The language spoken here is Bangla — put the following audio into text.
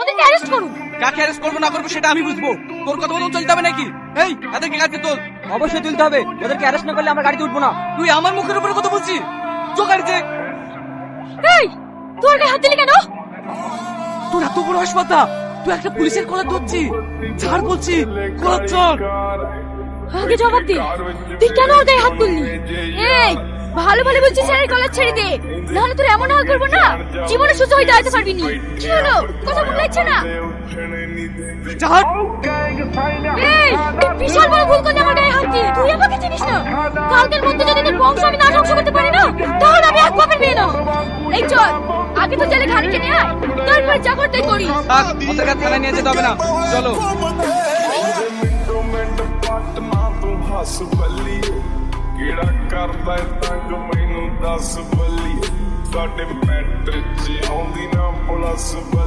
ওদেরকে অ্যারেস্ট করুন। কাকে অ্যারেস্ট করবো না করবো সেটা আমি বুঝবো, তোর কথা মতন চলতে হবে নাকি? এই এদেরকে গাড়িতে তোল। অবশ্যই তুলতে হবে, ওদেরকে অ্যারেস্ট না করলে আমরা গাড়িতে উঠবো না। তুই আমার মুখের উপরে কথা বলছিস? চো গাড়িতে। এই তোর গায়ে হাত দিলি কেন? তোর এত বড় হাসপাতাল, তুই একটা পুলিশের কলার ধরছি? ছাড় বলছি, কলার চল। আগে জবাব দে, তুই কেন ওর গায়ে হাত তুললি? এই ভালো ভালো বলছিস স্যারের কলার ছেড়ে দে, নাহলে তোর এমন হাল করবো না জীবনে সুস্থ হয়ে দাঁড়াতে পারবি নি। কি হলো, কথা মনে লাগছে না? ছাড়। এই তুই বিশাল বড় ভুল করলি আমার গায়ে হাত দিয়ে। তুই আমাকে চিনিস না, কালকের মধ্যে যদি তোর বংশ আমি না ধ্বংস করতে পারি না তাহলে আমি এক পাপের মেয়ে না। এই চল আগে তো জেলে ঘাড়িতে নিয়ে আয়, তারপর যা করতে করি। থাক, ওদেরকে থানায় নিয়ে যেতে হবে না, চলো। ਹੱਸ ਬੱਲੀਏ ਕਿਹੜਾ ਕਰਦਾ ਏ ਤੰਗ ਮੈਨੂੰ ਦੱਸ ਬੱਲੀਏ ਸਾਡੇ ਮੈਟਰ 'ਚ ਆਉਂਦੀ ਨਾ ਪੁਲਿਸ ਬੱਲੀ